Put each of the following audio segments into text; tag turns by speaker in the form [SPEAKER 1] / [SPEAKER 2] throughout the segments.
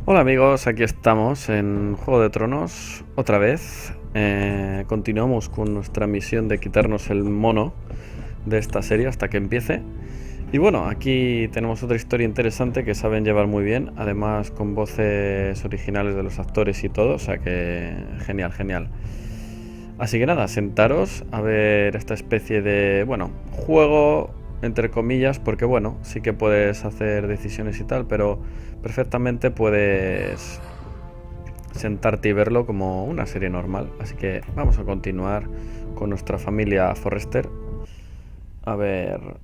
[SPEAKER 1] Hola amigos, aquí estamos en Juego de Tronos otra vez. Continuamos con nuestra misión de quitarnos el mono de esta serie hasta que empiece. Y bueno, aquí tenemos otra historia interesante que saben llevar muy bien, además con voces originales de los actores y todo, o sea que genial, genial. Así que nada, sentaros a ver esta especie de, bueno, juego entre comillas, porque bueno, sí que puedes hacer decisiones y tal, pero perfectamente puedes sentarte y verlo como una serie normal. Así que vamos a continuar con nuestra familia Forrester. A ver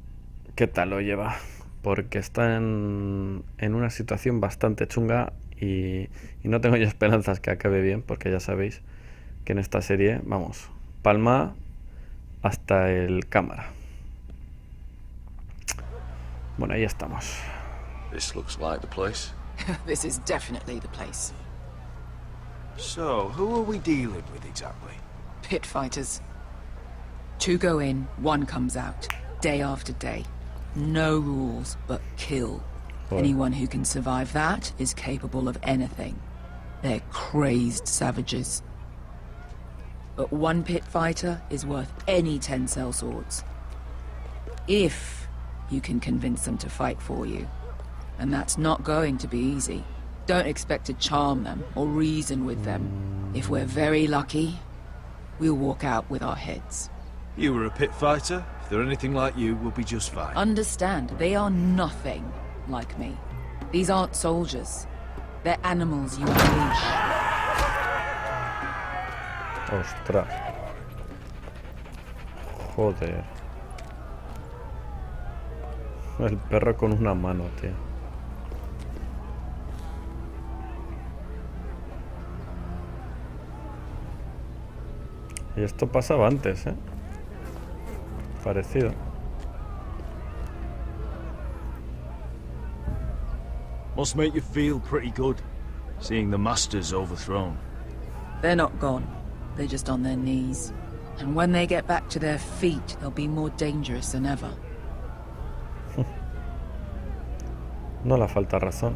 [SPEAKER 1] qué tal lo lleva. Porque está en una situación bastante chunga y no tengo yo esperanzas que acabe bien, porque ya sabéis que en esta serie, vamos, palma hasta el cámara. Bueno, ahí estamos.
[SPEAKER 2] This looks like the place.
[SPEAKER 3] This is definitely the place.
[SPEAKER 4] So, who are we dealing with exactly?
[SPEAKER 3] Pit fighters. 2 go in, 1 comes out. Day after day. No rules, but kill. Anyone who can survive that is capable of anything. They're crazed savages. But 1 pit fighter is worth any 10 sellswords. If you can convince them to fight for you. And that's not going to be easy. Don't expect to charm them or reason with them. If we're very lucky, we'll walk out with our heads.
[SPEAKER 4] You were a pit fighter. If they're anything like you, we'll be just fine.
[SPEAKER 3] Understand, they are nothing like me. These aren't soldiers. They're animals you unleash.
[SPEAKER 1] Ostras. Joder. El perro con una mano, tío. Y esto pasaba antes, ¿eh? Parecido.
[SPEAKER 4] Must make you feel pretty good, seeing the masters overthrown.
[SPEAKER 3] They're not gone. They're just on their knees. And when they get back to their feet, they'll be more dangerous than ever.
[SPEAKER 1] No le falta razón.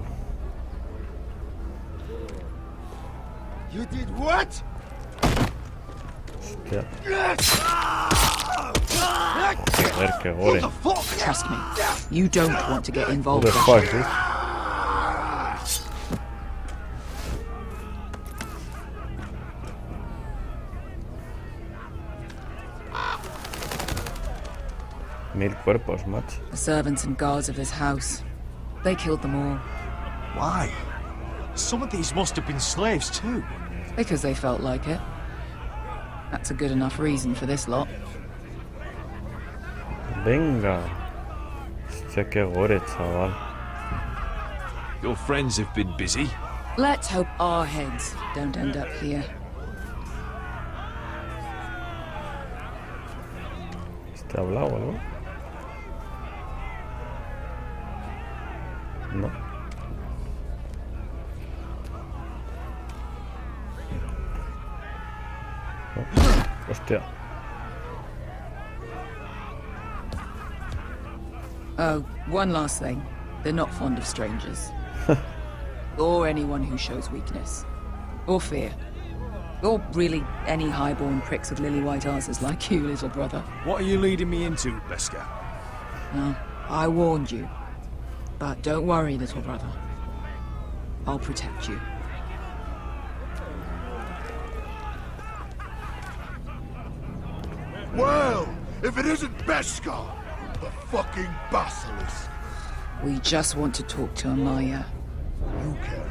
[SPEAKER 4] You did what?
[SPEAKER 1] Hostia. Joder, qué gore.
[SPEAKER 3] Trust me, you don't want to get involved.
[SPEAKER 1] What the fuck, dude? Mil cuerpos, macho.
[SPEAKER 3] The servants and guards of this house. They killed them all.
[SPEAKER 4] Why? Some of these must have been slaves too.
[SPEAKER 3] Because they felt like it. That's a good enough reason for this lot.
[SPEAKER 1] Venga. Hostia, qué gore, chaval.
[SPEAKER 4] Your friends have been busy.
[SPEAKER 3] Let's hope our heads don't end up here.
[SPEAKER 1] ¿Este ha hablado o algo? No. Hostia.
[SPEAKER 3] Oh, one last thing. They're not fond of strangers. Or anyone who shows weakness. Or fear. Or really any highborn pricks with lily-white asses like you, little brother.
[SPEAKER 4] What are you leading me into, Beskar?
[SPEAKER 3] No, I warned you. But don't worry, little brother. I'll protect you.
[SPEAKER 5] Well, if it isn't Beskar, the fucking basilisk.
[SPEAKER 3] We just want to talk to Amaya.
[SPEAKER 5] You can,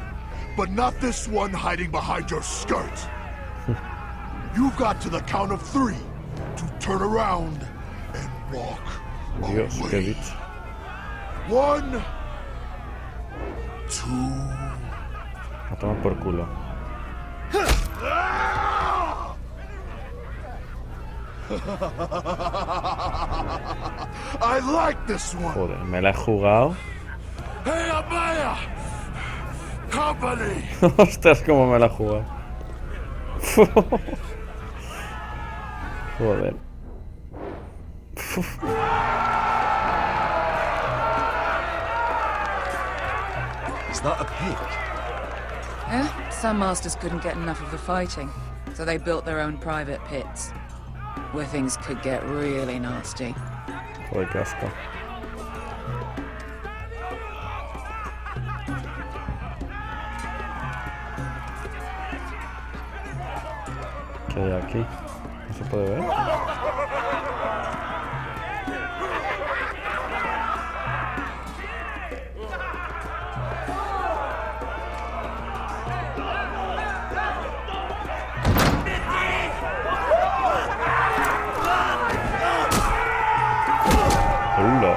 [SPEAKER 5] but not this one hiding behind your skirt. You've got to the count of 3 to turn around and walk
[SPEAKER 1] Dios, qué
[SPEAKER 5] away.
[SPEAKER 1] bicho.
[SPEAKER 5] 1, 2.
[SPEAKER 1] A tomar por culo.
[SPEAKER 5] I like this one.
[SPEAKER 1] Joder, me la he jugado.
[SPEAKER 5] Hey, Amaya! Company!
[SPEAKER 1] Ostras, cómo me la he jugado. Joder.
[SPEAKER 4] Is that a pig?
[SPEAKER 3] Some masters couldn't get enough of the fighting, so they built their own private pits, where things could get really nasty.
[SPEAKER 1] Joder, qué asco. ¿Qué hay aquí? ¿No se puede ver? ¡Hola!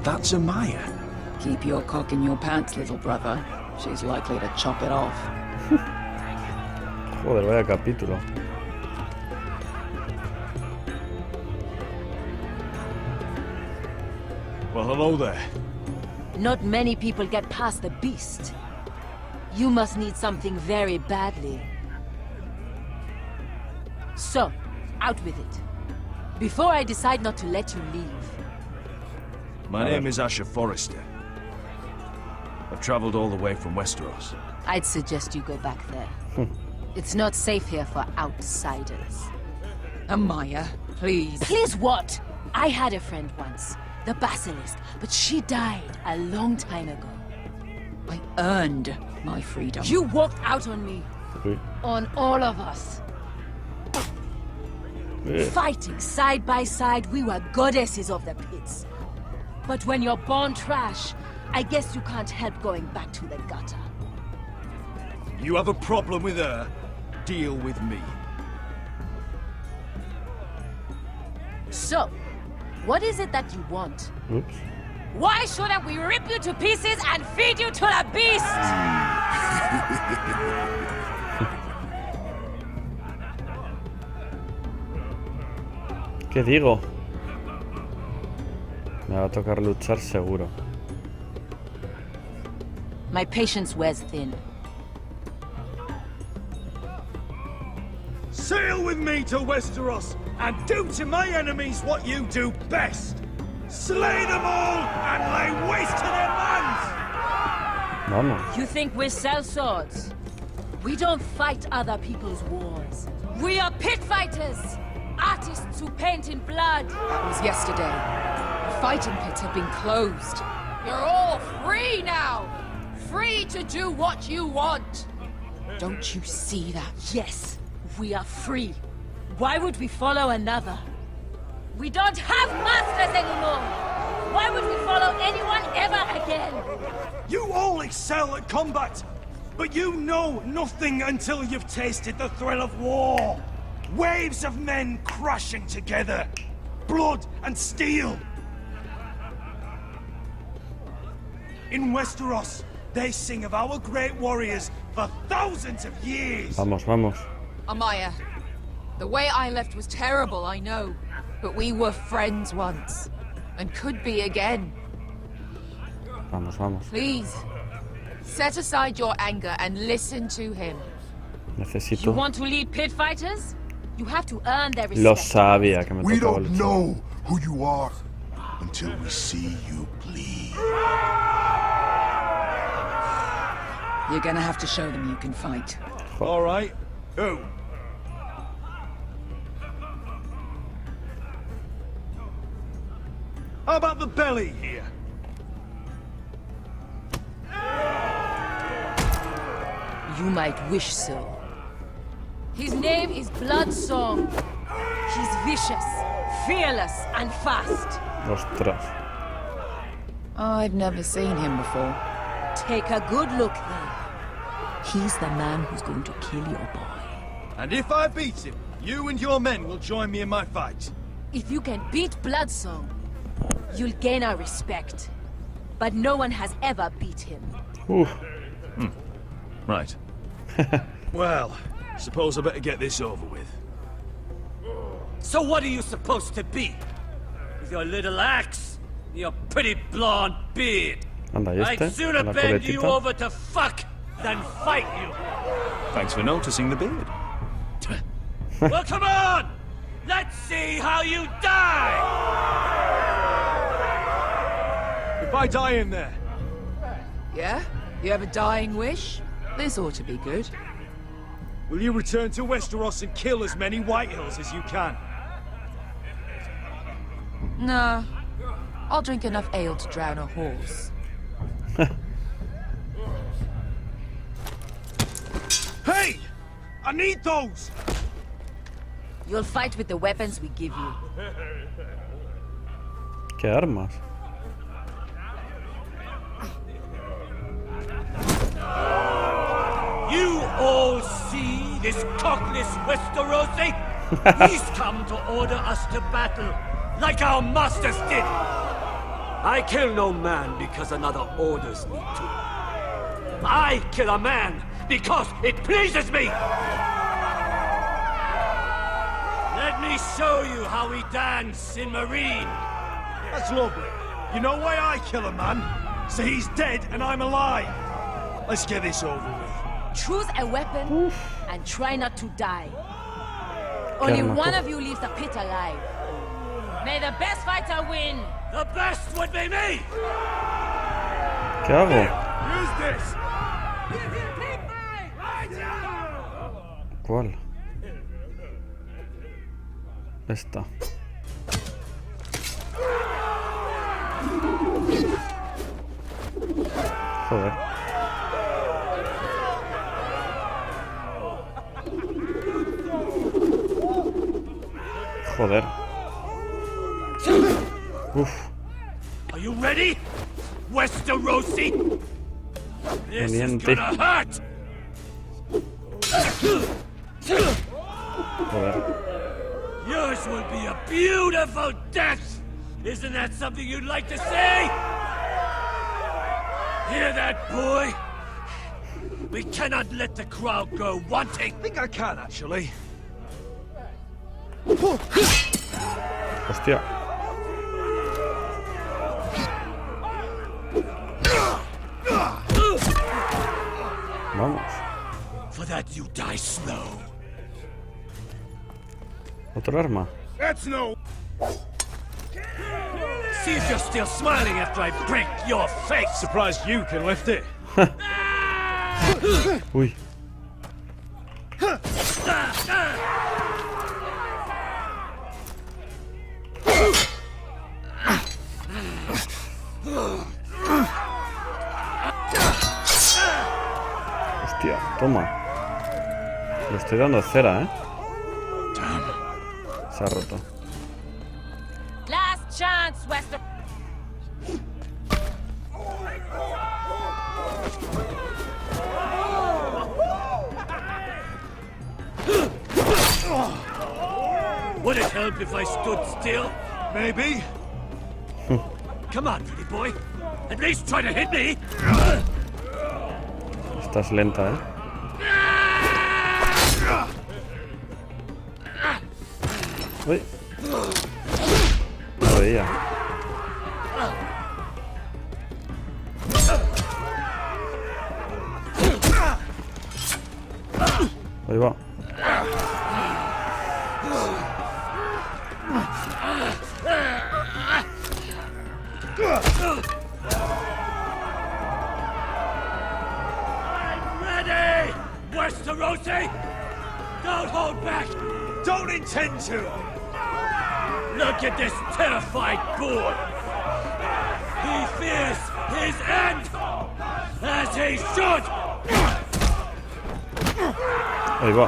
[SPEAKER 4] That's Amaya.
[SPEAKER 3] Keep your cock in your pants, little brother. She's likely to chop it off.
[SPEAKER 1] Joder, vaya capítulo.
[SPEAKER 4] Well, hello there.
[SPEAKER 6] Not many people get past the beast. You must need something very badly. So, out with it. Before I decide not to let you leave.
[SPEAKER 4] My name is Asher Forrester. I've traveled all the way from Westeros.
[SPEAKER 6] I'd suggest you go back there. It's not safe here for outsiders.
[SPEAKER 3] Amaya, please.
[SPEAKER 6] Please what? I had a friend once, the Basilisk, but she died a long time ago.
[SPEAKER 3] I earned my freedom.
[SPEAKER 6] You walked out on me.
[SPEAKER 1] Uy.
[SPEAKER 6] On all of us. Fighting side by side, we were goddesses of the pits. But when you're born trash, I guess you can't help going back to the gutter.
[SPEAKER 4] You have a problem with her? Deal with me.
[SPEAKER 6] So, what is it that you want?
[SPEAKER 1] Oops.
[SPEAKER 6] Why shouldn't we rip you to pieces and feed you to the beast?
[SPEAKER 1] ¿Qué digo? Me va a tocar luchar seguro.
[SPEAKER 6] My patience wears thin.
[SPEAKER 4] Sail with me to Westeros and do to my enemies what you do best. Slay them all and lay waste to their lands!
[SPEAKER 1] Vamos.
[SPEAKER 6] You think we sell swords? We don't fight other people's wars. We are pit fighters! Artists who paint in blood!
[SPEAKER 3] That was yesterday. The fighting pits have been closed. You're all free now! Free to do what you want! Don't you see that?
[SPEAKER 6] Yes, we are free. Why would we follow another? We don't have masters anymore! Why would we follow anyone ever again?
[SPEAKER 7] You all excel at combat, but you know nothing until you've tasted the thrill of war. Waves of men crashing together, blood and steel. In Westeros, they sing of our great warriors for thousands of years.
[SPEAKER 1] Vamos, vamos.
[SPEAKER 3] Amaya, the way I left was terrible, I know. But we were friends once. And could be again.
[SPEAKER 1] Vamos, vamos.
[SPEAKER 3] Please, set aside your anger and listen to him.
[SPEAKER 6] You
[SPEAKER 1] Necesito...
[SPEAKER 6] want to lead pit fighters? You have to earn their
[SPEAKER 1] Lo
[SPEAKER 6] respect.
[SPEAKER 1] sabía que me
[SPEAKER 5] We
[SPEAKER 1] tocaba
[SPEAKER 5] don't
[SPEAKER 1] luchar.
[SPEAKER 5] know who you are until we see you bleed.
[SPEAKER 3] You're gonna have to show them you can fight.
[SPEAKER 4] All right. Who? How about the belly here?
[SPEAKER 6] You might wish so. His name is Bloodsong. He's vicious, fearless, and fast.
[SPEAKER 1] Ostras.
[SPEAKER 3] I've never seen him before.
[SPEAKER 6] Take a good look then. He's the man who's going to kill your boy.
[SPEAKER 4] And if I beat him, you and your men will join me in my fight.
[SPEAKER 6] If you can beat Bloodsong, you'll gain our respect. But no one has ever beat him.
[SPEAKER 1] Uf.
[SPEAKER 4] Right. Well, suppose I better get this over with.
[SPEAKER 7] So what are you supposed to be? With your little axe, your pretty blonde beard.
[SPEAKER 1] Anda, ¿y
[SPEAKER 7] I'd
[SPEAKER 1] este?
[SPEAKER 7] sooner
[SPEAKER 1] Con la
[SPEAKER 7] bend you
[SPEAKER 1] coletita.
[SPEAKER 7] over to fuck than fight you.
[SPEAKER 4] Thanks for noticing the beard.
[SPEAKER 7] Well, come on! Let's see how you die!
[SPEAKER 4] If I die in there,
[SPEAKER 3] Yeah? You have a dying wish? This ought to be good.
[SPEAKER 4] will you return to Westeros and kill as many Whitehills as you can?
[SPEAKER 3] No. I'll drink enough ale to drown a horse.
[SPEAKER 4] Hey! I need those!
[SPEAKER 6] You'll fight with the weapons we give you.
[SPEAKER 1] ¿Qué armas?
[SPEAKER 7] You all see this cockless Westerosi? He's come to order us to battle, like our masters did. I kill no man because another orders me to. I kill a man because it pleases me. Let me show you how we dance in Marine.
[SPEAKER 4] That's lovely. You know why I kill a man? So he's dead and I'm alive. Let's get this over with.
[SPEAKER 6] Choose a weapon and try not to die. Only
[SPEAKER 1] Caramba.
[SPEAKER 6] one of you leaves the pit alive. May the best fighter win.
[SPEAKER 7] The best would be me!
[SPEAKER 1] ¿Qué hago?
[SPEAKER 4] Use this!
[SPEAKER 1] ¿Cuál? Esta. Joder. Joder. Uf.
[SPEAKER 7] Are you ready? Westerosi? This is
[SPEAKER 1] Valiente.
[SPEAKER 7] gonna hurt!
[SPEAKER 1] Joder.
[SPEAKER 7] Yours will be a beautiful death! Isn't that something you'd like to say? Hear that, boy? We cannot let the crowd go wanting.
[SPEAKER 4] I think I can, actually.
[SPEAKER 1] Hostia. Vamos.
[SPEAKER 7] For that you die slow.
[SPEAKER 1] Otro arma.
[SPEAKER 4] That's no...
[SPEAKER 7] See if you're still smiling after I break your face.
[SPEAKER 4] Surprised you can lift it.
[SPEAKER 1] Uy. Hostia, toma. Le estoy dando cera, ¿eh? Se ha roto.
[SPEAKER 6] Last chance, Wester.
[SPEAKER 7] Would it help if I stood still?
[SPEAKER 4] Maybe.
[SPEAKER 7] Come on, pretty boy. At least try to hit me.
[SPEAKER 1] Estás lenta, ¿eh? Uy. No lo veía. Ahí va.
[SPEAKER 7] Ready, Westerosi! Don't hold back!
[SPEAKER 4] Don't intend to!
[SPEAKER 7] Look at this terrified boy! He fears his end! As he should!
[SPEAKER 1] Ahí va.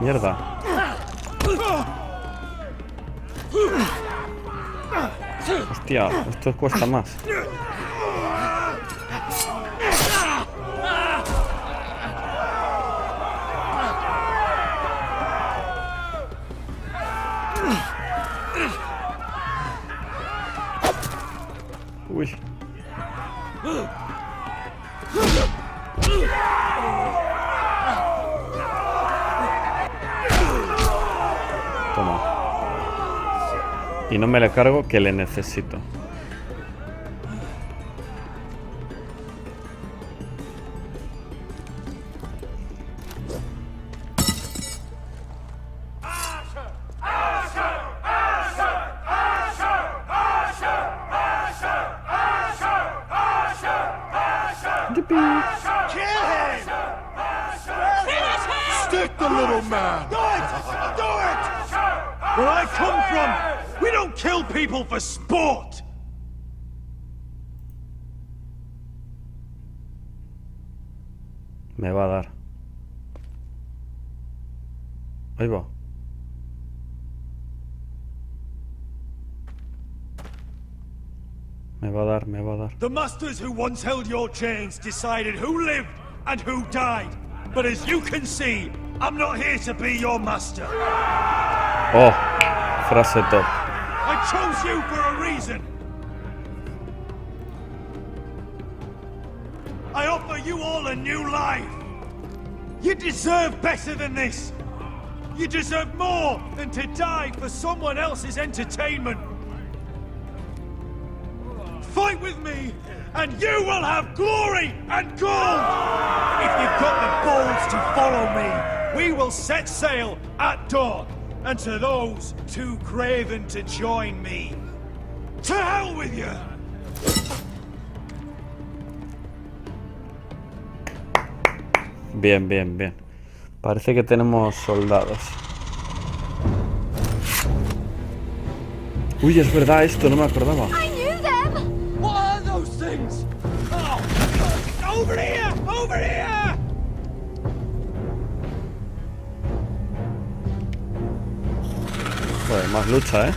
[SPEAKER 1] Mierda. Hostia, esto cuesta más. Uy. Toma. Y no me le cargo, que le necesito.
[SPEAKER 5] Stick the little man!
[SPEAKER 7] Do it! Do it! Where I come from, we don't kill people for sport!
[SPEAKER 1] Me va a dar. Ahí va. Me va a dar, me va a dar.
[SPEAKER 7] The masters who once held your chains decided who lived and who died. But as you can see, I'm not here to be your master.
[SPEAKER 1] Oh, frase top.
[SPEAKER 7] I chose you for a reason. I offer you all a new life. You deserve better than this. You deserve more than to die for someone else's entertainment. Fight with me, and you will have glory and gold! If you've got the balls to follow me, we will set sail at dawn. And to those too craven to join me, to hell with you!
[SPEAKER 1] Bien, bien, bien. Parece que tenemos soldados. Uy, es verdad esto, no me acordaba.
[SPEAKER 7] What are those things? Oh! Over here! Over here!
[SPEAKER 1] Joder, más lucha, ¿eh?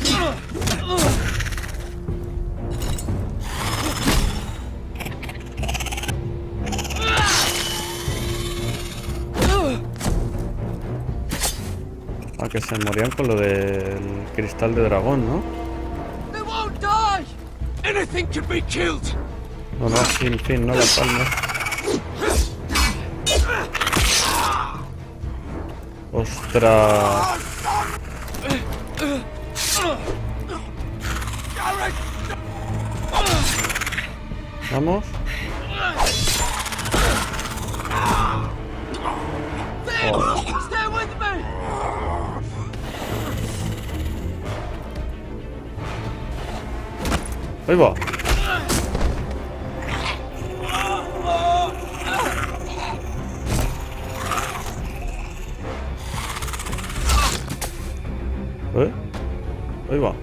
[SPEAKER 1] Ah, que se morían con lo del cristal de dragón, ¿no?
[SPEAKER 7] They won't die! Anything can be killed!
[SPEAKER 1] No, no, sin fin, no la palma. ¡Ostras! Vamos. Oh.
[SPEAKER 7] Stay with me!
[SPEAKER 1] Ahí va. Ahí va.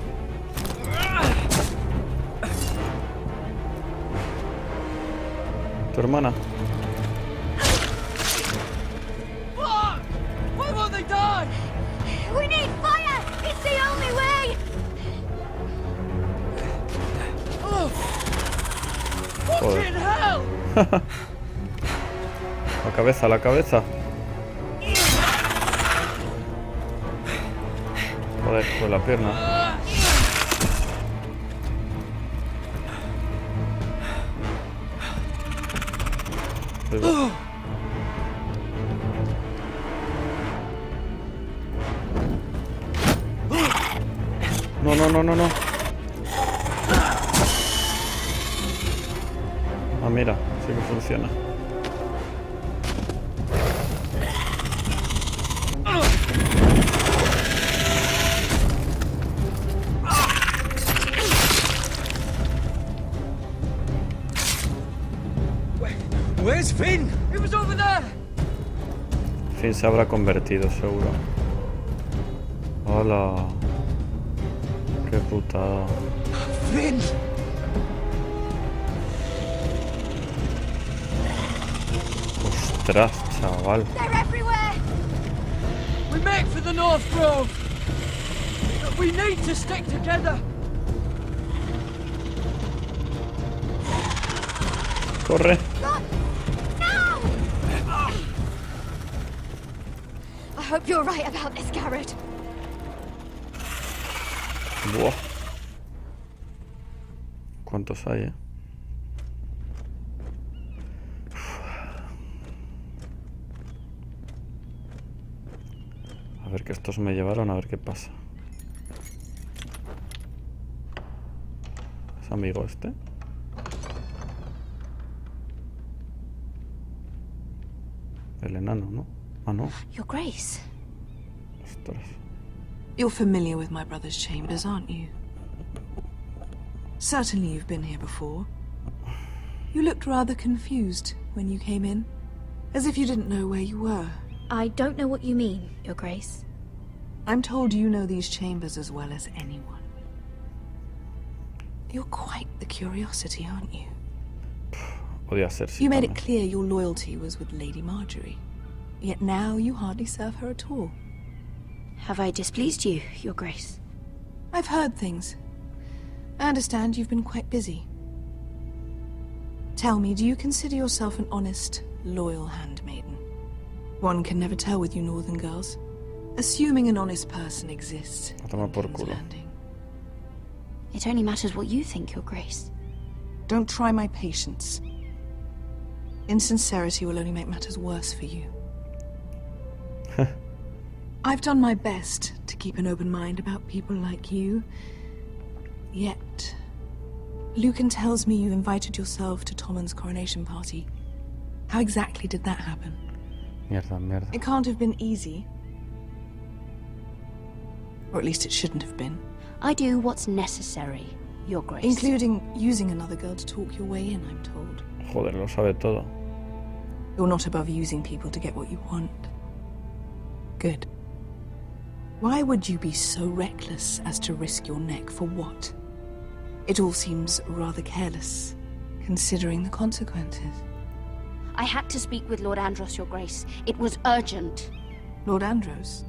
[SPEAKER 1] Tu hermana.
[SPEAKER 7] Why won't they die?
[SPEAKER 6] We need fire! It's the only way!
[SPEAKER 7] Fucking hell!
[SPEAKER 1] La cabeza, la cabeza. Joder, con la pierna. Ahí va. No, no, no, no, no. Ah, mira, sí que funciona.
[SPEAKER 7] Where's Finn? He was over there!
[SPEAKER 1] Finn se habrá convertido, seguro. Hola. Qué putada.
[SPEAKER 7] Finn!
[SPEAKER 1] Ostras, chaval.
[SPEAKER 6] They're everywhere!
[SPEAKER 7] We make for the North Grove! We need to stick together!
[SPEAKER 1] Corre.
[SPEAKER 6] Run! Now! I hope you're right about this, Garrett.
[SPEAKER 1] Buah. ¿Cuántos hay, A ver que estos me llevaron, a ver qué pasa. amigo este. El enano, ¿no? Ah, no.
[SPEAKER 8] Your Grace.
[SPEAKER 1] Ostras.
[SPEAKER 9] You're familiar with my brother's chambers, aren't you? Certainly you've been here before. You looked rather confused when you came in, as if you didn't know where you were.
[SPEAKER 8] I don't know what you mean, Your Grace.
[SPEAKER 9] I'm told you know these chambers as well as anyone. You're quite the curiosity, aren't you?
[SPEAKER 1] Podía ser sí.
[SPEAKER 9] You made it
[SPEAKER 1] también.
[SPEAKER 9] clear your loyalty was with Lady Marjorie. Yet now you hardly serve her at all.
[SPEAKER 8] Have I displeased you, Your Grace?
[SPEAKER 9] I've heard things. I understand you've been quite busy. Tell me, do you consider yourself an honest, loyal handmaiden? One can never tell with you northern girls. Assuming an honest person exists.
[SPEAKER 1] A tomar por
[SPEAKER 9] King's
[SPEAKER 1] culo.
[SPEAKER 9] Landing.
[SPEAKER 8] It only matters what you think, Your Grace.
[SPEAKER 9] Don't try my patience. Insincerity will only make matters worse for you. I've done my best to keep an open mind about people like you. Yet, Lucan tells me you invited yourself to Tommen's coronation party. How exactly did that happen?
[SPEAKER 1] Mierda, mierda.
[SPEAKER 9] It can't have been easy. Or at least it shouldn't have been.
[SPEAKER 8] I do what's necessary, Your Grace.
[SPEAKER 9] Including using another girl to talk your way in, I'm told.
[SPEAKER 1] Joder, lo sabe todo.
[SPEAKER 9] You're not above using people to get what you want. Good. Why would you be so reckless as to risk your neck for what? It all seems rather careless, considering the consequences.
[SPEAKER 8] I had to speak with Lord Andros, Your Grace. It was urgent.
[SPEAKER 9] Lord Andros?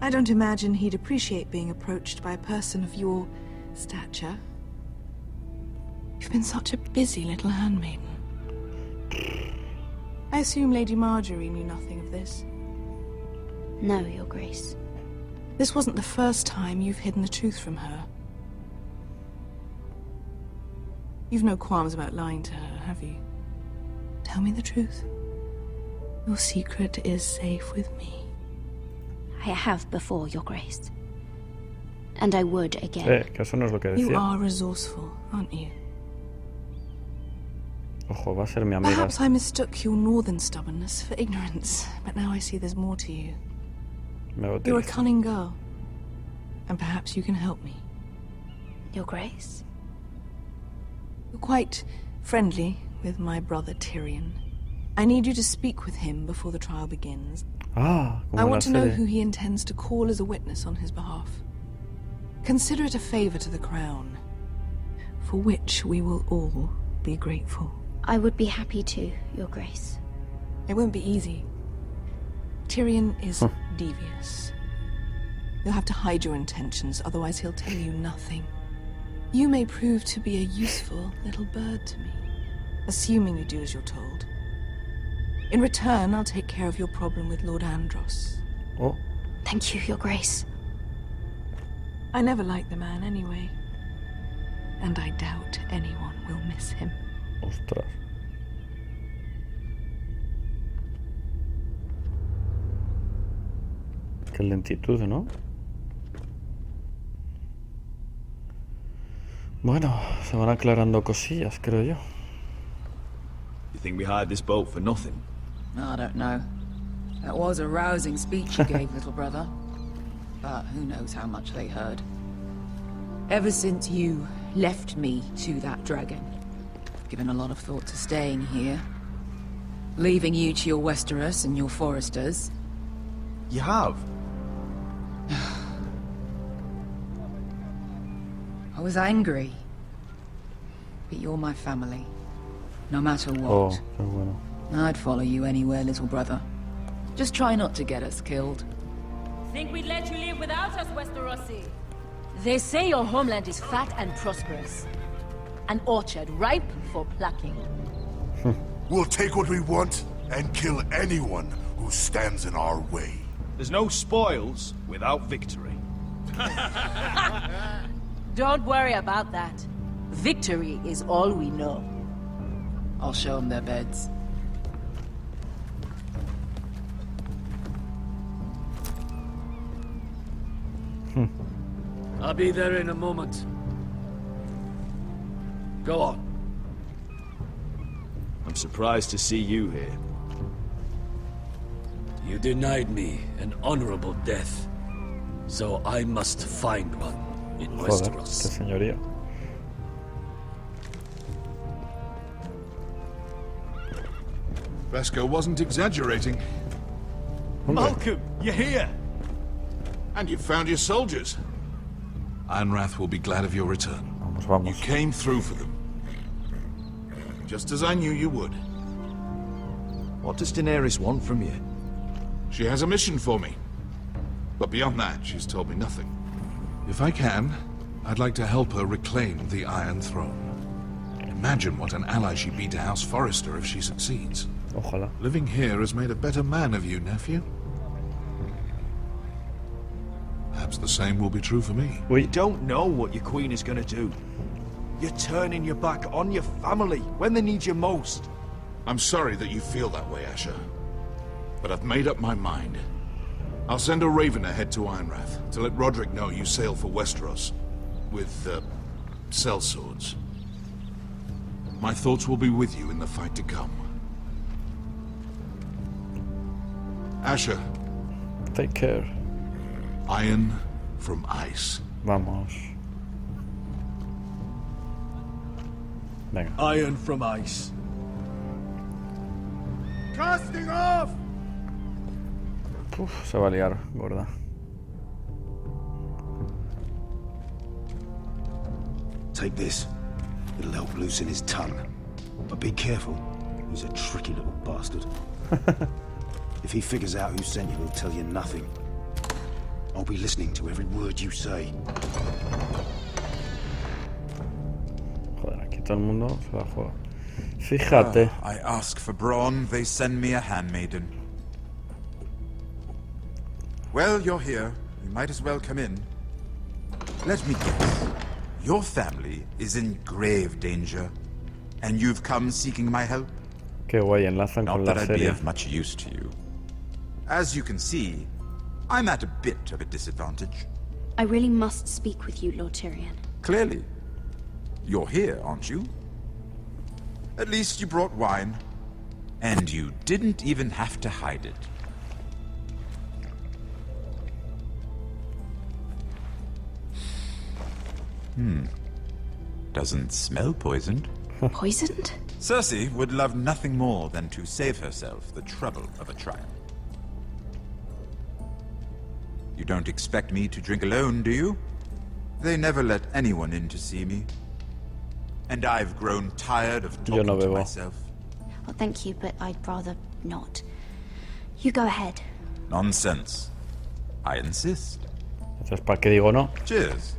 [SPEAKER 9] I don't imagine he'd appreciate being approached by a person of your stature. You've been such a busy little handmaiden. I assume Lady Marjorie knew nothing of this.
[SPEAKER 8] No, Your Grace.
[SPEAKER 9] This wasn't the first time you've hidden the truth from her. You've no qualms about lying to her, have you? Tell me the truth. Your secret is safe with me.
[SPEAKER 8] I have before, Your Grace. And I would again.
[SPEAKER 1] Que eso no es lo que
[SPEAKER 9] You
[SPEAKER 1] decía.
[SPEAKER 9] are resourceful, aren't you?
[SPEAKER 1] Ojo, va a ser mi amiga.
[SPEAKER 9] Perhaps I mistook your northern stubbornness for ignorance, but now I see there's more to you.
[SPEAKER 1] Me va a
[SPEAKER 9] You're a
[SPEAKER 1] utilizar.
[SPEAKER 9] cunning girl, and perhaps you can help me.
[SPEAKER 8] Your Grace?
[SPEAKER 9] You're quite friendly with my brother Tyrion. I need you to speak with him before the trial begins.
[SPEAKER 1] Ah, como
[SPEAKER 9] I
[SPEAKER 1] en la
[SPEAKER 9] want to know
[SPEAKER 1] serie.
[SPEAKER 9] who he intends to call as a witness on his behalf. Consider it a favor to the crown, for which we will all be grateful.
[SPEAKER 8] I would be happy to, Your Grace.
[SPEAKER 9] It won't be easy. Tyrion is devious. You'll have to hide your intentions, otherwise he'll tell you nothing. You may prove to be a useful little bird to me, assuming you do as you're told. In return, I'll take care of your problem with Lord Andros.
[SPEAKER 1] Oh,
[SPEAKER 8] Thank you, Your Grace.
[SPEAKER 9] I never liked the man anyway, and I doubt anyone will miss him.
[SPEAKER 1] ostras. Qué lentitud, ¿no? Bueno, se van aclarando cosillas, creo yo.
[SPEAKER 4] You think we hired this boat for nothing?
[SPEAKER 3] I don't know. That was a rousing speech you gave, little brother. But who knows how much they heard. Ever since you left me to that dragon, I've given a lot of thought to staying here. Leaving you to your Westeros and your Foresters.
[SPEAKER 4] You have?
[SPEAKER 3] I was angry. But you're my family. No matter what.
[SPEAKER 1] Oh, qué bueno.
[SPEAKER 3] I'd follow you anywhere, little brother. Just try not to get us killed.
[SPEAKER 6] Think we'd let you live without us, Westerosi? They say your homeland is fat and prosperous. An orchard ripe for plucking.
[SPEAKER 5] We'll take what we want and kill anyone who stands in our way.
[SPEAKER 4] There's no spoils without victory.
[SPEAKER 6] Don't worry about that. Victory is all we know.
[SPEAKER 3] I'll show them their beds.
[SPEAKER 10] I'll be there in a moment.
[SPEAKER 7] Go on. I'm surprised to see you here. You denied me an honorable death, so I must find one in
[SPEAKER 1] Joder, qué
[SPEAKER 7] Westeros.
[SPEAKER 1] señoría.
[SPEAKER 5] Vesco wasn't exaggerating.
[SPEAKER 7] Malcolm, you're here!
[SPEAKER 5] And you found your soldiers. Ironrath will be glad of your return.
[SPEAKER 1] Vamos,
[SPEAKER 5] You
[SPEAKER 1] vamos.
[SPEAKER 5] came through for them. Just as I knew you would.
[SPEAKER 7] What does Daenerys want from you?
[SPEAKER 5] She has a mission for me. But beyond that, she's told me nothing. If I can, I'd like to help her reclaim the Iron Throne. Imagine what an ally she'd be to House Forrester if she succeeds.
[SPEAKER 1] Ojalá.
[SPEAKER 5] Living here has made a better man of you, nephew. Perhaps the same will be true for me.
[SPEAKER 1] Uy,
[SPEAKER 7] You don't know what your queen is gonna do. You're turning your back on your family when they need you most.
[SPEAKER 5] I'm sorry that you feel that way, Asher. But I've made up my mind. I'll send a raven ahead to Ironrath to let Roderick know you sail for Westeros with, sellswords. My thoughts will be with you in the fight to come. Asher,
[SPEAKER 1] take care.
[SPEAKER 5] iron from ice.
[SPEAKER 1] Vamos. Venga.
[SPEAKER 7] Iron from ice. Casting off!
[SPEAKER 1] Uf, se va a liar, gorda.
[SPEAKER 10] Take this. It'll help loosen his tongue. But be careful. He's a tricky little bastard. If he figures out who sent you, he'll tell you nothing. I'll be listening to every word you say.
[SPEAKER 1] Joder, aquí todo el mundo se la juega. Fíjate.
[SPEAKER 11] I ask for brawn, they send me a handmaiden. Well, you're here. You might as well come in. Let me guess. Your family is in grave danger, and you've come seeking my help?
[SPEAKER 1] Qué guay, enlazan con
[SPEAKER 11] Not
[SPEAKER 1] la
[SPEAKER 11] that I'd be
[SPEAKER 1] serie.
[SPEAKER 11] of much use to you. As you can see, I'm at a bit of a disadvantage.
[SPEAKER 8] I really must speak with you, Lord Tyrion.
[SPEAKER 11] Clearly. You're here, aren't you? At least you brought wine. And you didn't even have to hide it. Doesn't smell poisoned.
[SPEAKER 8] Poisoned?
[SPEAKER 11] Cersei would love nothing more than to save herself the trouble of a trial. You don't expect me to drink alone, do you? They never let anyone in to see me. And I've grown tired of
[SPEAKER 1] Yo
[SPEAKER 11] talking
[SPEAKER 1] no
[SPEAKER 11] to
[SPEAKER 1] bebo.
[SPEAKER 11] myself.
[SPEAKER 8] Well, thank you, but I'd rather not. You go ahead.
[SPEAKER 11] Nonsense. I insist.
[SPEAKER 1] Entonces, ¿para qué digo no?
[SPEAKER 11] Cheers.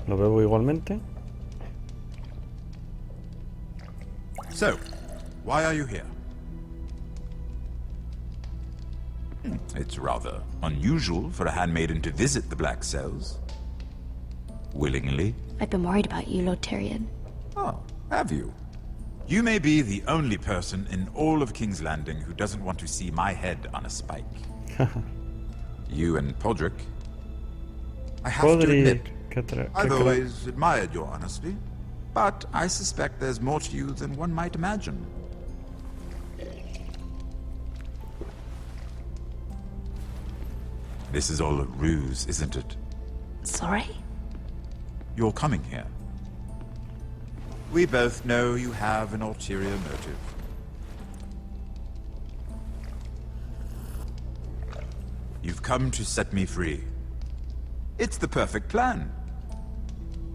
[SPEAKER 1] Lo bebo igualmente.
[SPEAKER 11] So, why are you here? It's rather unusual for a handmaiden to visit the Black Cells. Willingly.
[SPEAKER 8] I've been worried about you, Lord Tyrion.
[SPEAKER 11] Oh, have you? You may be the only person in all of King's Landing who doesn't want to see my head on a spike. You and Podrick. I have to admit, I've always admired your honesty, but I suspect there's more to you than one might imagine. This is all a ruse, isn't it?
[SPEAKER 8] Sorry?
[SPEAKER 11] You're coming here. We both know you have an ulterior motive. You've come to set me free. It's the perfect plan.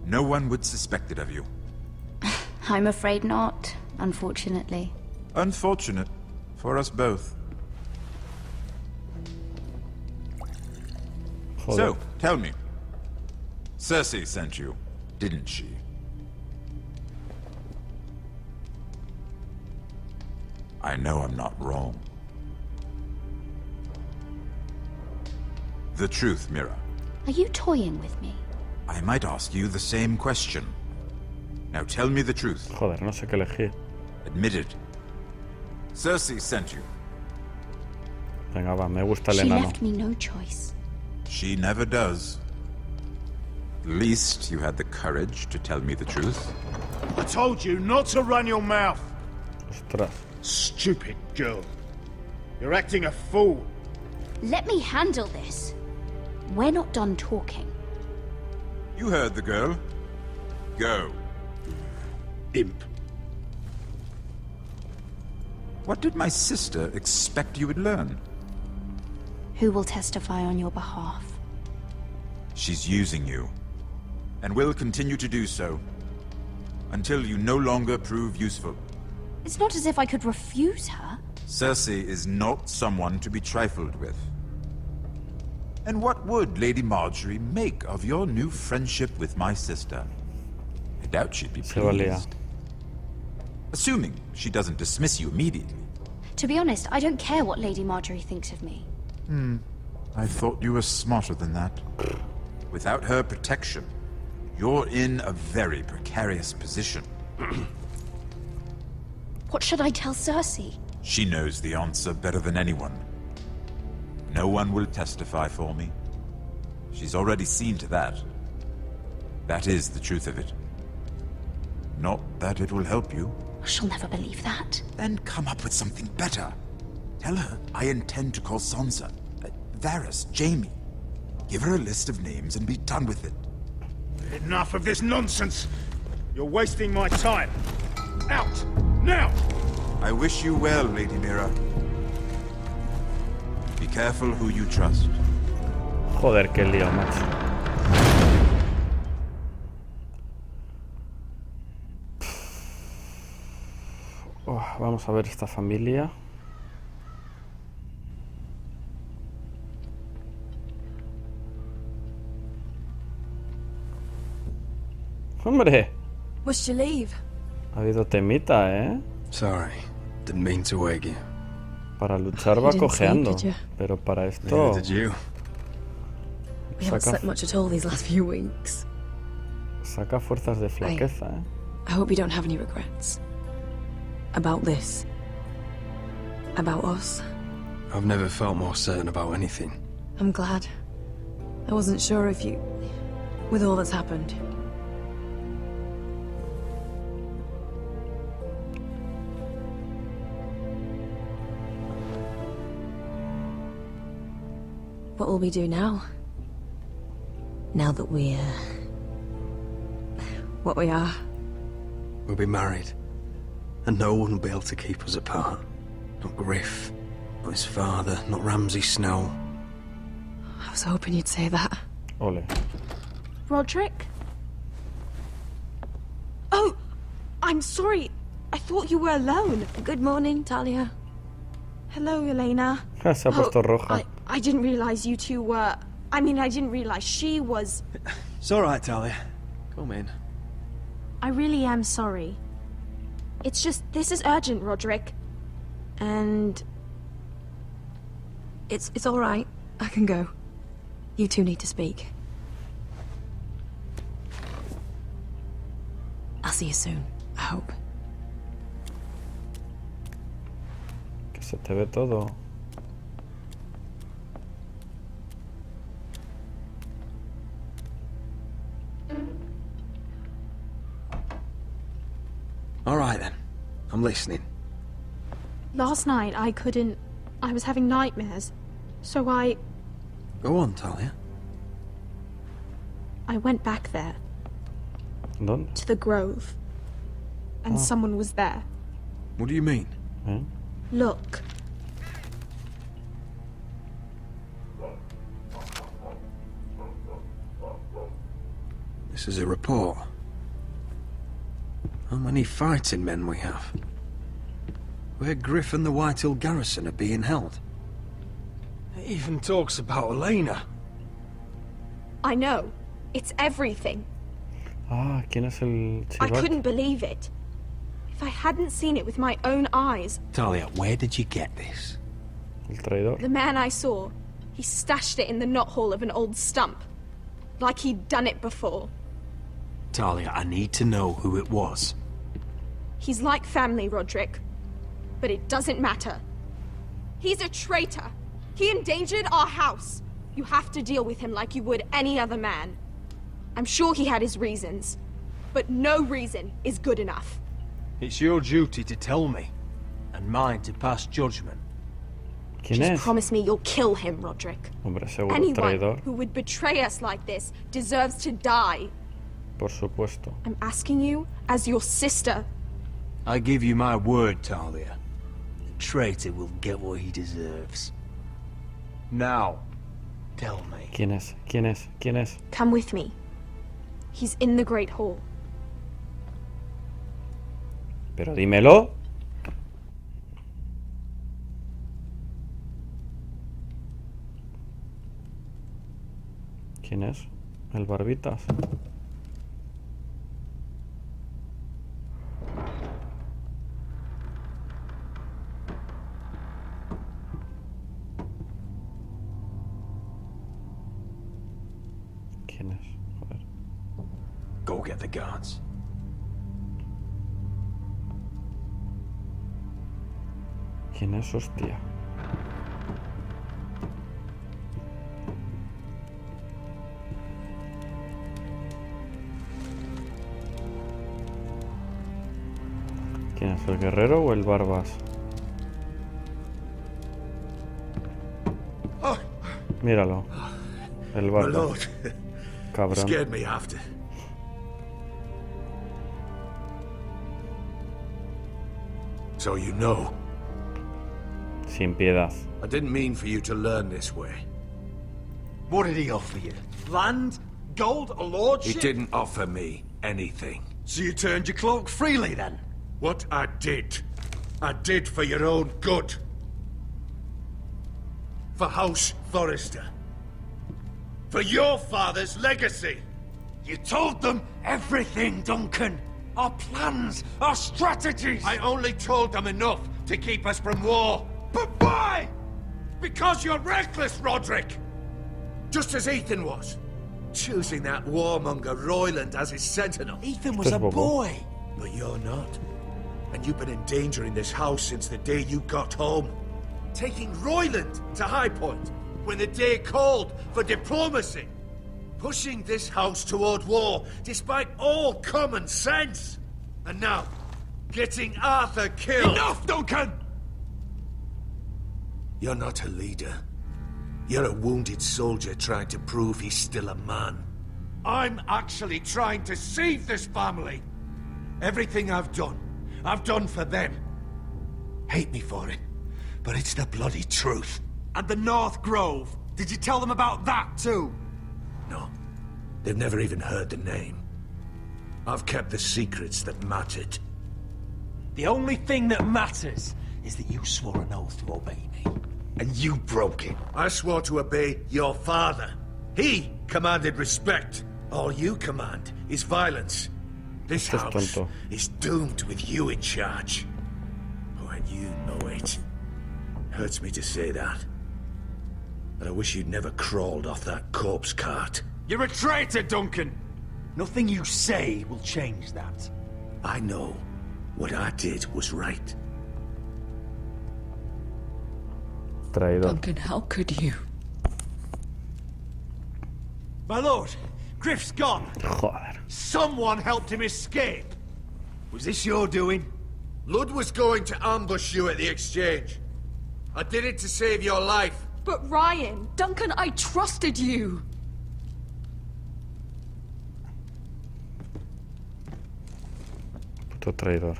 [SPEAKER 11] No one would suspect it of you.
[SPEAKER 8] I'm afraid not, unfortunately.
[SPEAKER 11] Unfortunate for us both.
[SPEAKER 1] Joder.
[SPEAKER 11] So, tell me. Cersei sent you, didn't she? I know I'm not wrong. The truth, Mira.
[SPEAKER 8] Are you toying with me?
[SPEAKER 11] I might ask you the same question. Now tell me the truth.
[SPEAKER 1] Joder, no sé qué elegir.
[SPEAKER 11] Admit it. Cersei sent you.
[SPEAKER 1] Venga, va, me gusta el
[SPEAKER 8] She
[SPEAKER 1] enano.
[SPEAKER 8] left me no choice.
[SPEAKER 11] She never does. least you had the courage to tell me the truth.
[SPEAKER 7] I told you not to run your mouth.
[SPEAKER 1] Ostras.
[SPEAKER 7] Stupid girl. You're acting a fool.
[SPEAKER 8] Let me handle this. We're not done talking.
[SPEAKER 11] You heard the girl. Go.
[SPEAKER 7] Imp.
[SPEAKER 11] What did my sister expect you would learn?
[SPEAKER 8] Who will testify on your behalf?
[SPEAKER 11] She's using you, and will continue to do so, until you no longer prove useful.
[SPEAKER 8] It's not as if I could refuse her.
[SPEAKER 11] Cersei is not someone to be trifled with. And what would Lady Marjorie make of your new friendship with my sister? I doubt she'd be pleased. Assuming she doesn't dismiss you immediately.
[SPEAKER 8] To be honest, I don't care what Lady Marjorie thinks of me.
[SPEAKER 11] I thought you were smarter than that. Without her protection, you're in a very precarious position.
[SPEAKER 8] What should I tell Cersei?
[SPEAKER 11] She knows the answer better than anyone. No one will testify for me. She's already seen to that. That is the truth of it. Not that it will help you.
[SPEAKER 8] She'll never believe that.
[SPEAKER 11] Then come up with something better. Tell her I intend to call Sansa, Varys, Jaime. Give her a list of names and be done with it.
[SPEAKER 7] Enough of this nonsense. You're wasting my time. Out! Now!
[SPEAKER 11] I wish you well, Lady Mira. Be careful who you trust.
[SPEAKER 1] Joder, qué lío, macho. Vamos a ver esta familia. ¡Hombre!
[SPEAKER 9] Must you leave?
[SPEAKER 1] Ha habido temita, ¿eh?
[SPEAKER 10] Sorry, didn't mean to wake you.
[SPEAKER 1] Para luchar va cojeando, pero para esto...
[SPEAKER 10] Neither did you.
[SPEAKER 9] We haven't slept much at all these last few weeks.
[SPEAKER 1] Saca fuerzas de flaqueza, ¿eh?
[SPEAKER 9] I hope you don't have any regrets. About this. About us.
[SPEAKER 10] I've never felt more certain about anything.
[SPEAKER 9] I'm glad. I wasn't sure if you... with all that's happened. What will we do now? Now that we're... what we are?
[SPEAKER 10] We'll be married. And no one will be able to keep us apart. Not Griff, not his father, not Ramsay Snow.
[SPEAKER 9] I was hoping you'd say that.
[SPEAKER 1] Ole.
[SPEAKER 12] Roderick? Oh! I'm sorry. I thought you were alone.
[SPEAKER 9] Good morning, Talia.
[SPEAKER 12] Hello, Elena.
[SPEAKER 1] Se ha puesto roja.
[SPEAKER 12] I didn't realize you two were... I mean, I didn't realize she was...
[SPEAKER 10] It's all right, Talia. Come in.
[SPEAKER 12] I really am sorry. It's just, this is urgent, Roderick. And...
[SPEAKER 9] It's all right. I can go. You two need to speak. I'll see you soon, I hope.
[SPEAKER 1] Que se te ve todo.
[SPEAKER 10] All right, then. I'm listening.
[SPEAKER 12] Last night, I couldn't... I was having nightmares. So I
[SPEAKER 10] Go on, Talia.
[SPEAKER 12] went back there.
[SPEAKER 1] ¿Dónde?
[SPEAKER 12] To the grove. And someone was there.
[SPEAKER 10] What do you mean?
[SPEAKER 1] ¿Eh?
[SPEAKER 12] Look.
[SPEAKER 10] This is a report. How many fighting men we have? Where Griff and the Whitehill garrison are being held. It even talks about Elena.
[SPEAKER 12] I know. It's everything.
[SPEAKER 1] Ah, ¿quién es el
[SPEAKER 12] I
[SPEAKER 1] chival?
[SPEAKER 12] couldn't believe it. If I hadn't seen it with my own eyes,
[SPEAKER 10] Talia, where did you get this?
[SPEAKER 1] El traidor.
[SPEAKER 12] the man I saw, he stashed it in the knothole of an old stump. Like he'd done it before.
[SPEAKER 10] Talia, I need to know who it was.
[SPEAKER 12] He's like family, Roderick. But it doesn't matter. He's a traitor. He endangered our house. You have to deal with him like you would any other man. I'm sure he had his reasons. But no reason is good enough.
[SPEAKER 7] It's your duty to tell me, and mine to pass judgment.
[SPEAKER 1] ¿Quién
[SPEAKER 12] Just
[SPEAKER 1] es?
[SPEAKER 12] promise me you'll kill him, Roderick.
[SPEAKER 1] Hombre, seguro,
[SPEAKER 12] Anyone
[SPEAKER 1] traidor.
[SPEAKER 12] who would betray us like this deserves to die.
[SPEAKER 1] Por supuesto.
[SPEAKER 12] I'm asking you as your sister.
[SPEAKER 7] I give you my word, Talia. The traitor will get what he deserves. Now, tell me.
[SPEAKER 1] ¿Quién es? ¿Quién es? ¿Quién es?
[SPEAKER 12] Come with me. He's in the Great Hall.
[SPEAKER 1] Pero dímelo. ¿Quién es? El Barbitas. ¿Quién es? Joder.
[SPEAKER 7] Go get the guards.
[SPEAKER 1] ¿Quién es, hostia? ¿Quién es, el guerrero o el barbas? Míralo. El barbas. Cabrón.
[SPEAKER 5] Scared me after. So you know.
[SPEAKER 1] Sin piedad.
[SPEAKER 5] I didn't mean for you to learn this way.
[SPEAKER 7] What did he offer you? Land? Gold? A lordship?
[SPEAKER 5] He didn't offer me anything.
[SPEAKER 7] So you turned your cloak freely then?
[SPEAKER 5] What I did for your own good. For House Forrester. For your father's legacy.
[SPEAKER 7] You told them everything, Duncan. Our plans, our strategies.
[SPEAKER 5] I only told them enough to keep us from war. But why? Because you're reckless, Roderick. Just as Ethan was. Choosing that warmonger Royland as his sentinel.
[SPEAKER 7] Ethan was a boy.
[SPEAKER 5] But you're not. And you've been endangering this house since the day you got home. Taking Royland to High Point when the day called for diplomacy. Pushing this house toward war despite all common sense. And now, getting Arthur killed.
[SPEAKER 7] Enough, Duncan!
[SPEAKER 5] You're not a leader. You're a wounded soldier trying to prove he's still a man. I'm actually trying to save this family. Everything I've done for them. Hate me for it, but it's the bloody truth.
[SPEAKER 7] And the North Grove. Did you tell them about that too?
[SPEAKER 5] No, they've never even heard the name. I've kept the secrets that mattered.
[SPEAKER 7] The only thing that matters is that you swore an oath to obey me. And you broke it.
[SPEAKER 5] I swore to obey your father. He commanded respect. All you command is violence. This house is doomed with you in charge. Oh, and you know it. Hurts me to say that. But I wish you'd never crawled off that corpse cart.
[SPEAKER 7] You're a traitor, Duncan! Nothing you say will change that.
[SPEAKER 5] I know what I did was right.
[SPEAKER 1] Traidor.
[SPEAKER 3] Duncan, how could you?
[SPEAKER 7] My lord, Griff's gone.
[SPEAKER 1] Joder.
[SPEAKER 7] Someone helped him escape. Was this your doing?
[SPEAKER 5] Lud was going to ambush you at the exchange. I did it to save your life.
[SPEAKER 12] But Ryan,
[SPEAKER 3] Duncan, I trusted you.
[SPEAKER 1] Puto traidor.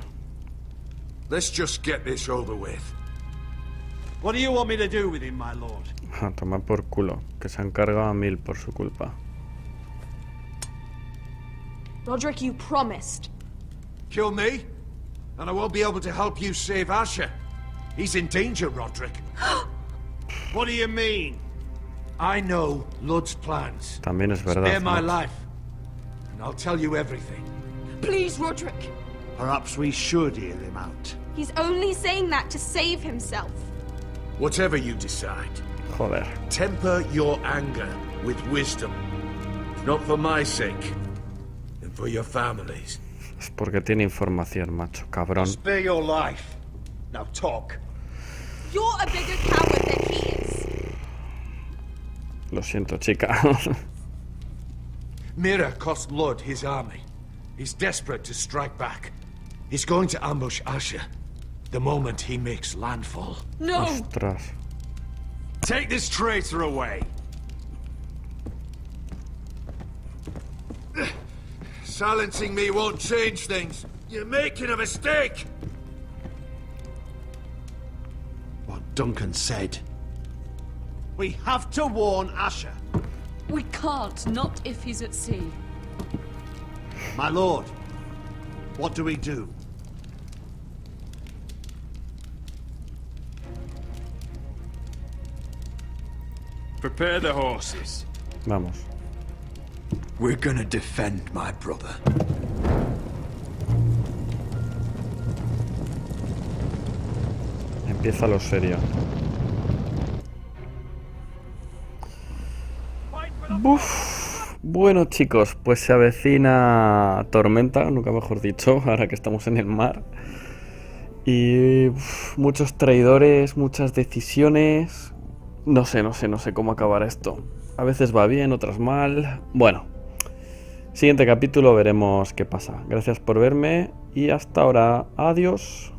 [SPEAKER 5] Let's just get this over with.
[SPEAKER 7] What do you want me to do with him, my lord?
[SPEAKER 1] A tomar por culo, que se han cargado a 1000 por su culpa.
[SPEAKER 12] Roderick, you promised.
[SPEAKER 5] Kill me, and I won't be able to help you save Asher. He's in danger, Roderick.
[SPEAKER 7] What do you mean?
[SPEAKER 5] I know Lud's plans.
[SPEAKER 1] También es verdad.
[SPEAKER 5] Spare my
[SPEAKER 1] ¿no?
[SPEAKER 5] life, and I'll tell you everything.
[SPEAKER 12] Please, Roderick.
[SPEAKER 10] Perhaps we should hear him out.
[SPEAKER 12] He's only saying that to save himself.
[SPEAKER 5] Whatever you decide,
[SPEAKER 1] Joder.
[SPEAKER 5] temper your anger with wisdom. Not for my sake, and for your families.
[SPEAKER 1] Es porque tiene información, macho. Cabrón.
[SPEAKER 7] Spare your life. Now talk.
[SPEAKER 12] You're a bigger coward than he is.
[SPEAKER 1] Lo siento, chica.
[SPEAKER 7] Mira cost Lud his army. He's desperate to strike back. He's going to ambush Asher the moment he makes landfall.
[SPEAKER 6] No!
[SPEAKER 1] Ostras.
[SPEAKER 7] Take this traitor away. Silencing me won't change things. You're making a mistake.
[SPEAKER 10] What Duncan said.
[SPEAKER 7] We have to warn Asher.
[SPEAKER 6] We can't, not if he's at sea.
[SPEAKER 7] My lord, what do we do? Prepare the horses.
[SPEAKER 1] Vamos.
[SPEAKER 7] We're gonna defend my brother.
[SPEAKER 1] Empieza lo serio. Buf. Bueno, chicos, pues se avecina tormenta, nunca mejor dicho, ahora que estamos en el mar. Y muchos traidores, muchas decisiones. No sé cómo acabar esto. A veces va bien, otras mal. Bueno, siguiente capítulo veremos qué pasa. Gracias por verme y hasta ahora. Adiós.